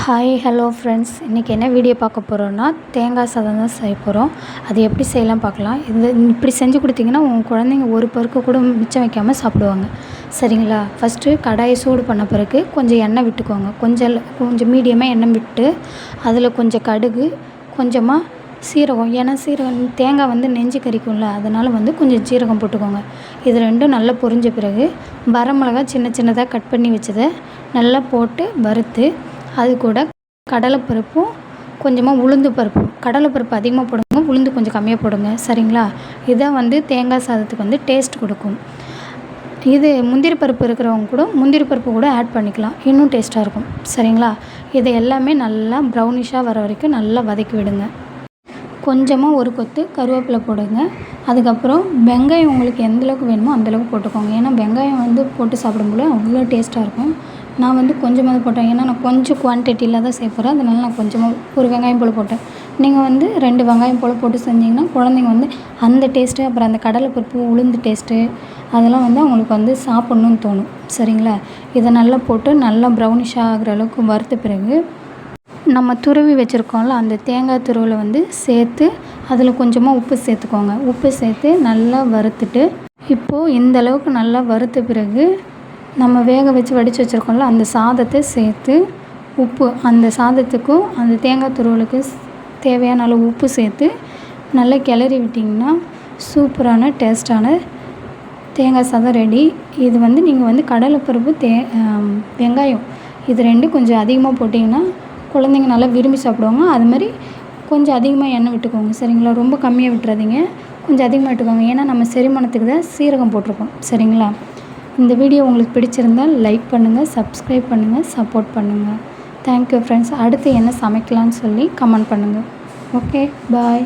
Hi hello friends, இன்றைக்கி என்ன video பார்க்க போகிறோன்னா தேங்காய் சாதம் தான் செய்ய போகிறோம். அது எப்படி செய்யலாம் பார்க்கலாம். இப்படி செஞ்சு கொடுத்தீங்கன்னா உங்கள் குழந்தைங்க ஒரு பருக்கு கூட மிச்சம் வைக்காமல் சாப்பிடுவாங்க. சரிங்களா? ஃபஸ்ட்டு கடாயை சூடு பண்ண பிறகு கொஞ்சம் எண்ணெய் விட்டுக்கோங்க. கொஞ்சம் மீடியமாக எண்ணெய் விட்டு அதில் கொஞ்சம் கடுகு, கொஞ்சமாக சீரகம். ஏன்னா தேங்காய் நெஞ்சு கறிக்கும்ல, அதனால் கொஞ்சம் சீரகம் போட்டுக்கோங்க. இது ரெண்டும் நல்லா பொரிஞ்ச பிறகு வரமிளகா சின்ன சின்னதாக கட் பண்ணி வச்சதை நல்லா போட்டு வறுத்து, அது கூட கடலைப்பருப்பும் கொஞ்சமாக உளுந்து பருப்பும். கடலைப்பருப்பு அதிகமாக போடுங்க, உளுந்து கொஞ்சம் கம்மியாக போடுங்க. சரிங்களா? இதை தேங்காய் சாதத்துக்கு டேஸ்ட் கொடுக்கும். இது முந்திரி பருப்பு இருக்கிறவங்க கூட முந்திரி பருப்பு கூட ஆட் பண்ணிக்கலாம், இன்னும் டேஸ்ட்டாக இருக்கும். சரிங்களா? இதை எல்லாமே நல்லா ப்ரௌனிஷாக வர வரைக்கும் நல்லா வதக்கி விடுங்க. கொஞ்சமாக ஒரு கொத்து கருவேப்பிலை போடுங்க. அதுக்கப்புறம் வெங்காயம் உங்களுக்கு எந்தளவுக்கு வேணுமோ அந்தளவுக்கு போட்டுக்கோங்க. ஏன்னா வெங்காயம் போட்டு சாப்பிடும்போது அவ்வளோ டேஸ்ட்டாக இருக்கும். நான் கொஞ்சமாக தான் போட்டேன், ஏன்னா நான் கொஞ்சம் குவான்டிட்டியில் தான் செய்ய போகிறேன். அதனால நான் கொஞ்சமாக ஒரு வெங்காயம் போல் போட்டேன். நீங்கள் 2 வெங்காயம் போல் போட்டு செஞ்சிங்கன்னா குழந்தைங்க அந்த டேஸ்ட்டு, அப்புறம் அந்த கடலைப்பருப்பு உளுந்து டேஸ்ட்டு அதெல்லாம் அவங்களுக்கு சாப்பிட்ணுன்னு தோணும். சரிங்களா? இதை நல்லா போட்டு நல்லா ப்ரௌனிஷ் ஆகிற அளவுக்கு வறுத்த பிறகு நம்ம துருவி வச்சுருக்கோம்ல, அந்த தேங்காய் துருவில் சேர்த்து அதில் கொஞ்சமாக உப்பு சேர்த்துக்கோங்க. உப்பு சேர்த்து நல்லா வறுத்துட்டு, இப்போது இந்த அளவுக்கு நல்லா வறுத்த பிறகு நம்ம வேக வச்சு வடித்து வச்சுருக்கோம்ல, அந்த சாதத்தை சேர்த்து உப்பு அந்த சாதத்துக்கும் அந்த தேங்காய் துருவலுக்கு தேவையான அளவு உப்பு சேர்த்து நல்லா கிளறி விட்டிங்கன்னா சூப்பரான டேஸ்ட்டான தேங்காய் சாதம் ரெடி. இது நீங்கள் கடலைப்பருப்பு வெங்காயம் இது ரெண்டும் கொஞ்சம் அதிகமாக போட்டிங்கன்னா குழந்தைங்க நல்லா விரும்பி சாப்பிடுவாங்க. அதுமாதிரி கொஞ்சம் அதிகமாக எண்ணெய் விட்டுக்கோங்க. சரிங்களா? ரொம்ப கம்மியாக விட்டுறாதீங்க, கொஞ்சம் அதிகமாக விட்டுக்கோங்க. ஏன்னா நம்ம செரிமானத்துக்கு தான் சீரகம் போட்டிருக்கோம். சரிங்களா? இந்த வீடியோ உங்களுக்கு பிடிச்சிருந்தால் லைக் பண்ணுங்கள், சப்ஸ்கிரைப் பண்ணுங்கள், சப்போர்ட் பண்ணுங்கள். Thank you friends. அடுத்து என்ன சமைக்கலான்னு சொல்லி கமெண்ட் பண்ணுங்கள். ஓகே, பாய்.